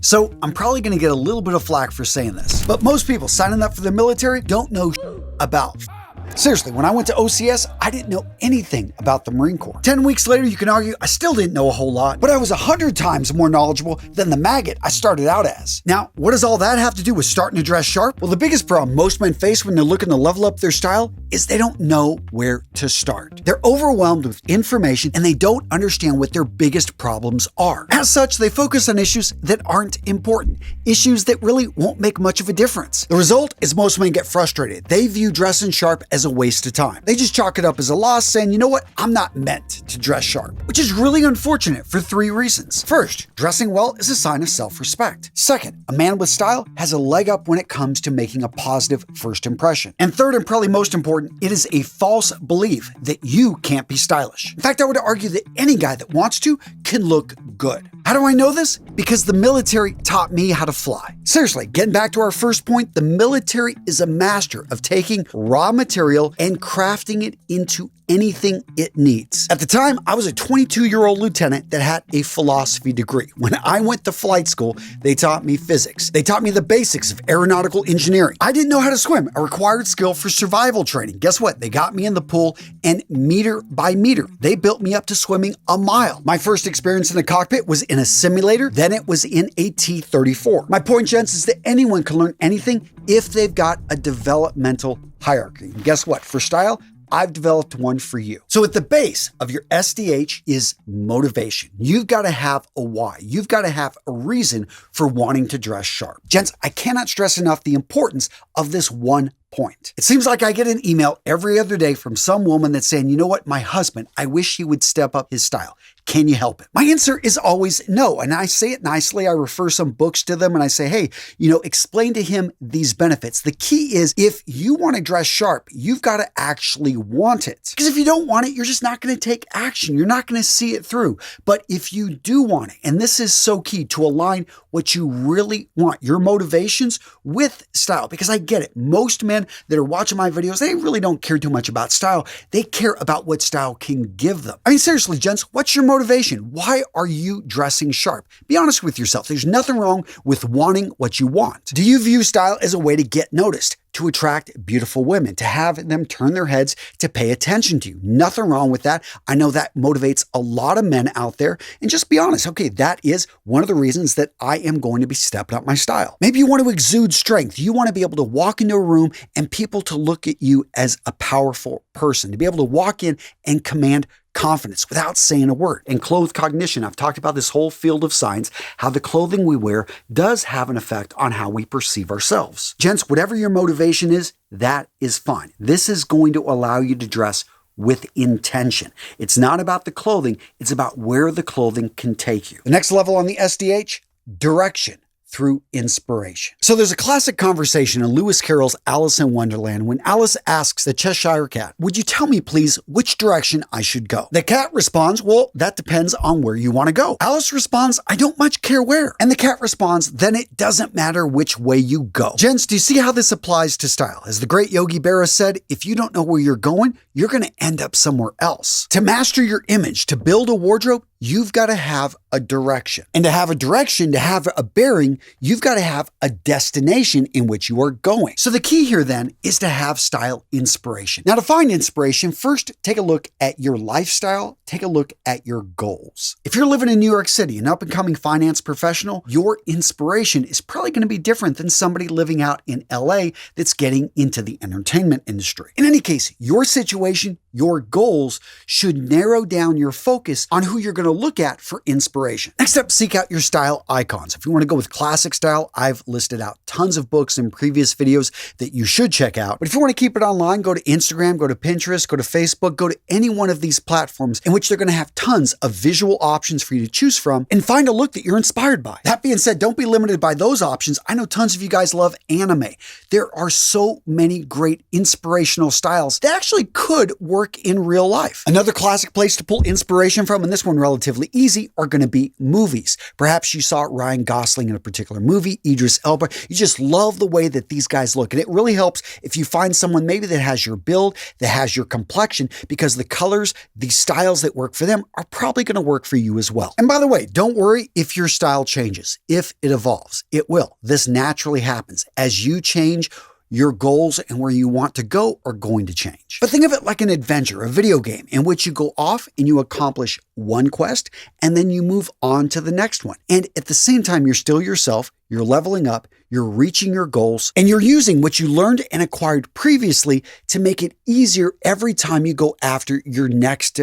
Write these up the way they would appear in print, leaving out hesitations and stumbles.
So I'm probably going to get a little bit of flack for saying this, but most people signing up for the military don't know about. Seriously, when I went to OCS, I didn't know anything about the Marine Corps. 10 weeks later, you can argue I still didn't know a whole lot, but I was 100 times more knowledgeable than the maggot I started out as. Now, what does all that have to do with starting to dress sharp? Well, the biggest problem most men face when they're looking to level up their style is they don't know where to start. They're overwhelmed with information and they don't understand what their biggest problems are. As such, they focus on issues that aren't important, issues that really won't make much of a difference. The result is most men get frustrated. They view dressing sharp as a waste of time. They just chalk it up as a loss, saying, you know what, I'm not meant to dress sharp, which is really unfortunate for 3 reasons. First, dressing well is a sign of self-respect. Second, a man with style has a leg up when it comes to making a positive first impression. And third, and probably most important, it is a false belief that you can't be stylish. In fact, I would argue that any guy that wants to can look good. How do I know this? Because the military taught me how to fly. Seriously, getting back to our first point, the military is a master of taking raw material and crafting it into anything it needs. At the time, I was a 22-year-old lieutenant that had a philosophy degree. When I went to flight school, they taught me physics. They taught me the basics of aeronautical engineering. I didn't know how to swim, a required skill for survival training. Guess what? They got me in the pool, and meter by meter, they built me up to swimming a mile. My first experience in the cockpit was in a simulator, then it was in a T-34. My point, gents, is that anyone can learn anything if they've got a developmental hierarchy. And guess what? For style, I've developed one for you. So at the base of your SDH is motivation. You've got to have a why. You've got to have a reason for wanting to dress sharp. Gents, I cannot stress enough the importance of this one point. It seems like I get an email every other day from some woman that's saying, you know what, my husband, I wish he would step up his style. Can you help it? My answer is always no. And I say it nicely. I refer some books to them and I say, hey, explain to him these benefits. The key is if you want to dress sharp, you've got to actually want it. Because if you don't want it, you're just not going to take action. You're not going to see it through. But if you do want it, and this is so key to align what you really want, your motivations with style, because I get it. Most men that are watching my videos, they really don't care too much about style. They care about what style can give them. I mean, seriously, gents, what's your motivation? Why are you dressing sharp? Be honest with yourself. There's nothing wrong with wanting what you want. Do you view style as a way to get noticed, to attract beautiful women, to have them turn their heads, to pay attention to you? Nothing wrong with that. I know that motivates a lot of men out there. And just be honest, okay, that is one of the reasons that I am going to be stepping up my style. Maybe you want to exude strength. You want to be able to walk into a room and people to look at you as a powerful person, to be able to walk in and command confidence without saying a word. Enclothed cognition, I've talked about this whole field of science, how the clothing we wear does have an effect on how we perceive ourselves. Gents, whatever your motivation is, that is fine. This is going to allow you to dress with intention. It's not about the clothing, it's about where the clothing can take you. The next level on the SDH, direction through inspiration. So there's a classic conversation in Lewis Carroll's Alice in Wonderland when Alice asks the Cheshire Cat, would you tell me please which direction I should go? The cat responds, well, that depends on where you want to go. Alice responds, I don't much care where. And the cat responds, then it doesn't matter which way you go. Gents, do you see how this applies to style? As the great Yogi Berra said, if you don't know where you're going, you're going to end up somewhere else. To master your image, to build a wardrobe, you've got to have a direction. And to have a direction, to have a bearing, you've got to have a destination in which you are going. So the key here then is to have style inspiration. Now to find inspiration, first take a look at your lifestyle, take a look at your goals. If you're living in New York City, an up-and-coming finance professional, your inspiration is probably going to be different than somebody living out in LA that's getting into the entertainment industry. In any case, your situation, your goals should narrow down your focus on who you're going to look at for inspiration. Next up, seek out your style icons. If you want to go with classic style, I've listed out tons of books in previous videos that you should check out. But if you want to keep it online, go to Instagram, go to Pinterest, go to Facebook, go to any one of these platforms in which they're going to have tons of visual options for you to choose from and find a look that you're inspired by. That being said, don't be limited by those options. I know tons of you guys love anime. There are so many great inspirational styles that actually could work in real life. Another classic place to pull inspiration from, and this one relatively relatively easy are going to be movies. Perhaps you saw Ryan Gosling in a particular movie, Idris Elba. You just love the way that these guys look. And it really helps if you find someone maybe that has your build, that has your complexion, because the colors, the styles that work for them are probably going to work for you as well. And by the way, don't worry if your style changes, if it evolves. It will. This naturally happens. As you change, your goals and where you want to go are going to change. But think of it like an adventure, a video game in which you go off and you accomplish one quest and then you move on to the next one. And at the same time, you're still yourself, you're leveling up, you're reaching your goals, and you're using what you learned and acquired previously to make it easier every time you go after your next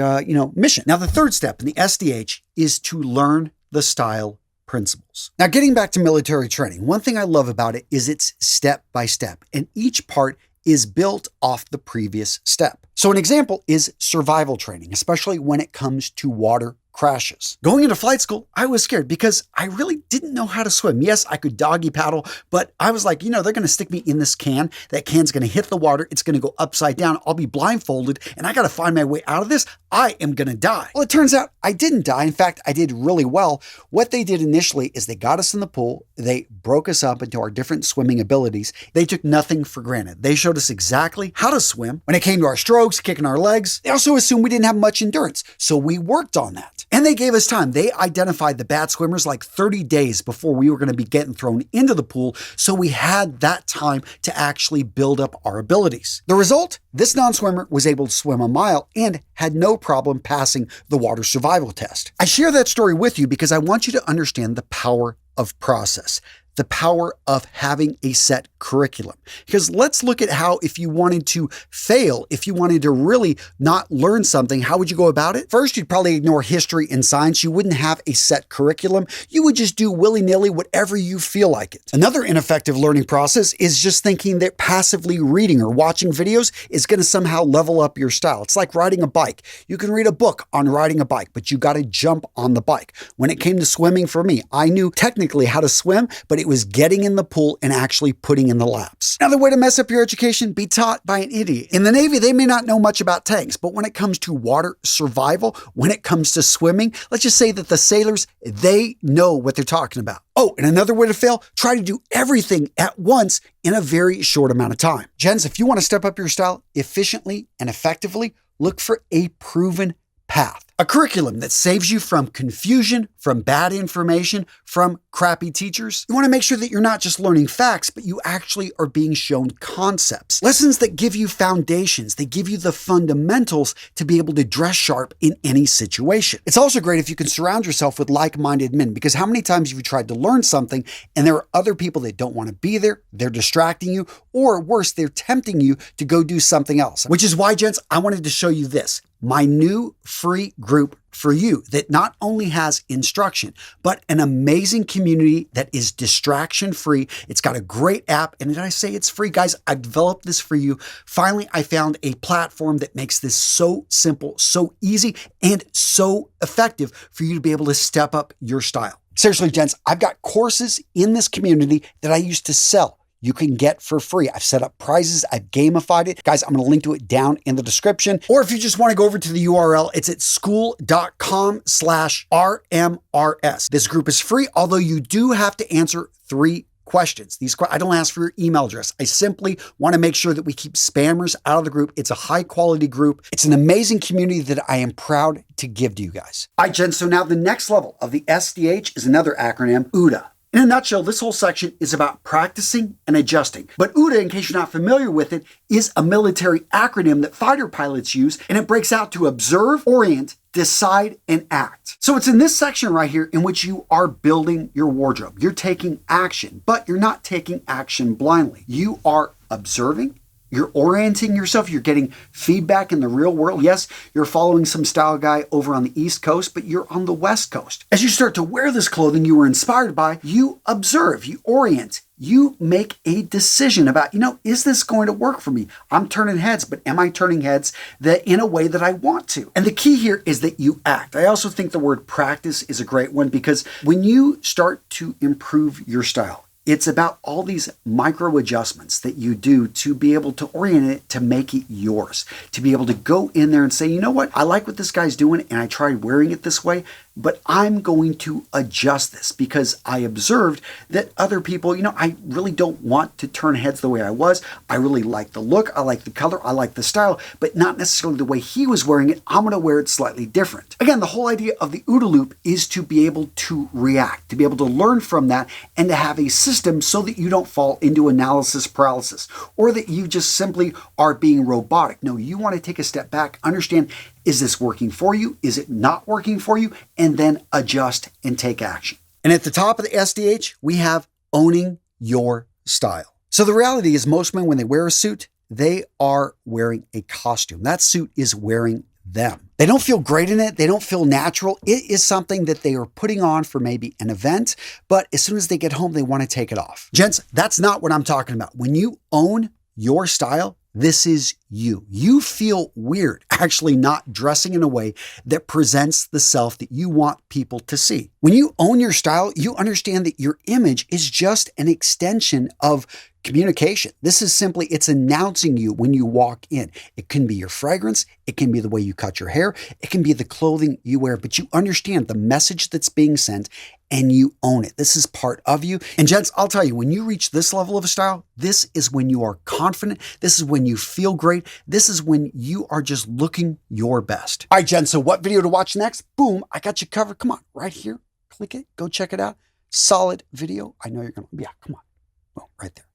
mission. Now, the third step in the SDH is to learn the style principles. Now, getting back to military training, one thing I love about it is it's step by step, and each part is built off the previous step. So an example is survival training, especially when it comes to water crashes. Going into flight school, I was scared because I really didn't know how to swim. Yes, I could doggy paddle, but I was like, they're going to stick me in this can. That can's going to hit the water. It's going to go upside down. I'll be blindfolded and I got to find my way out of this. I am going to die. Well, it turns out I didn't die. In fact, I did really well. What they did initially is they got us in the pool. They broke us up into our different swimming abilities. They took nothing for granted. They showed us exactly how to swim. When it came to our strokes, kicking our legs, they also assumed we didn't have much endurance. So we worked on that. And they gave us time. They identified the bad swimmers like 30 days before we were going to be getting thrown into the pool. So we had that time to actually build up our abilities. The result? This non-swimmer was able to swim a mile and had no problem passing the water survival test. I share that story with you because I want you to understand the power of process, the power of having a set curriculum. Because let's look at how, if you wanted to fail, if you wanted to really not learn something, how would you go about it? First, you'd probably ignore history and science. You wouldn't have a set curriculum. You would just do willy-nilly whatever you feel like it. Another ineffective learning process is just thinking that passively reading or watching videos is going to somehow level up your style. It's like riding a bike. You can read a book on riding a bike, but you got to jump on the bike. When it came to swimming for me, I knew technically how to swim, but it was getting in the pool and actually putting in the laps. Another way to mess up your education, be taught by an idiot. In the Navy, they may not know much about tanks, but when it comes to water survival, when it comes to swimming, let's just say that the sailors, they know what they're talking about. Oh, and another way to fail, try to do everything at once in a very short amount of time. Gents, if you want to step up your style efficiently and effectively, look for a proven path. A curriculum that saves you from confusion, from bad information, from crappy teachers. You want to make sure that you're not just learning facts, but you actually are being shown concepts. Lessons that give you foundations. They give you the fundamentals to be able to dress sharp in any situation. It's also great if you can surround yourself with like-minded men, because how many times have you tried to learn something and there are other people that don't want to be there, they're distracting you, or worse, they're tempting you to go do something else. Which is why, gents, I wanted to show you this. My new free group for you that not only has instruction, but an amazing community that is distraction free. It's got a great app. And did I say it's free? Guys, I developed this for you. Finally, I found a platform that makes this so simple, so easy, and so effective for you to be able to step up your style. Seriously, gents, I've got courses in this community that I used to sell. You can get for free. I've set up prizes. I've gamified it. Guys, I'm going to link to it down in the description. Or if you just want to go over to the URL, it's at school.com/RMRS. This group is free, although you do have to answer 3 questions. I don't ask for your email address. I simply want to make sure that we keep spammers out of the group. It's a high quality group. It's an amazing community that I am proud to give to you guys. All right, Jen. So now the next level of the SDH is another acronym, OODA. In a nutshell, this whole section is about practicing and adjusting. But OODA, in case you're not familiar with it, is a military acronym that fighter pilots use, and it breaks out to observe, orient, decide, and act. So it's in this section right here in which you are building your wardrobe. You're taking action, but you're not taking action blindly. You are observing, you're orienting yourself, you're getting feedback in the real world. Yes, you're following some style guy over on the East Coast, but you're on the West Coast. As you start to wear this clothing you were inspired by, you observe, you orient, you make a decision about, is this going to work for me? I'm turning heads, but am I turning heads that in a way that I want to? And the key here is that you act. I also think the word practice is a great one, because when you start to improve your style, it's about all these micro adjustments that you do to be able to orient it, to make it yours, to be able to go in there and say, you know what, I like what this guy's doing and I tried wearing it this way. but I'm going to adjust this because I observed that other people, I really don't want to turn heads the way I was. I really like the look, I like the color, I like the style, but not necessarily the way he was wearing it. I'm going to wear it slightly different. Again, the whole idea of the OODA loop is to be able to react, to be able to learn from that, and to have a system so that you don't fall into analysis paralysis or that you just simply are being robotic. No, you want to take a step back, understand, is this working for you? Is it not working for you? And then adjust and take action. And at the top of the SDH, we have owning your style. So the reality is most men, when they wear a suit, they are wearing a costume. That suit is wearing them. They don't feel great in it. They don't feel natural. It is something that they are putting on for maybe an event, but as soon as they get home, they want to take it off. Gents, that's not what I'm talking about. When you own your style, this is you. You feel weird actually not dressing in a way that presents the self that you want people to see. When you own your style, you understand that your image is just an extension of communication. This is simply, it's announcing you when you walk in. It can be your fragrance. It can be the way you cut your hair. It can be the clothing you wear, but you understand the message that's being sent and you own it. This is part of you. And gents, I'll tell you, when you reach this level of style, this is when you are confident. This is when you feel great. This is when you are just looking your best. All right, gents, so what video to watch next? Boom, I got you covered. Come on, right here. Click it. Go check it out. Solid video. I know you're going to, yeah, come on. Boom, right there.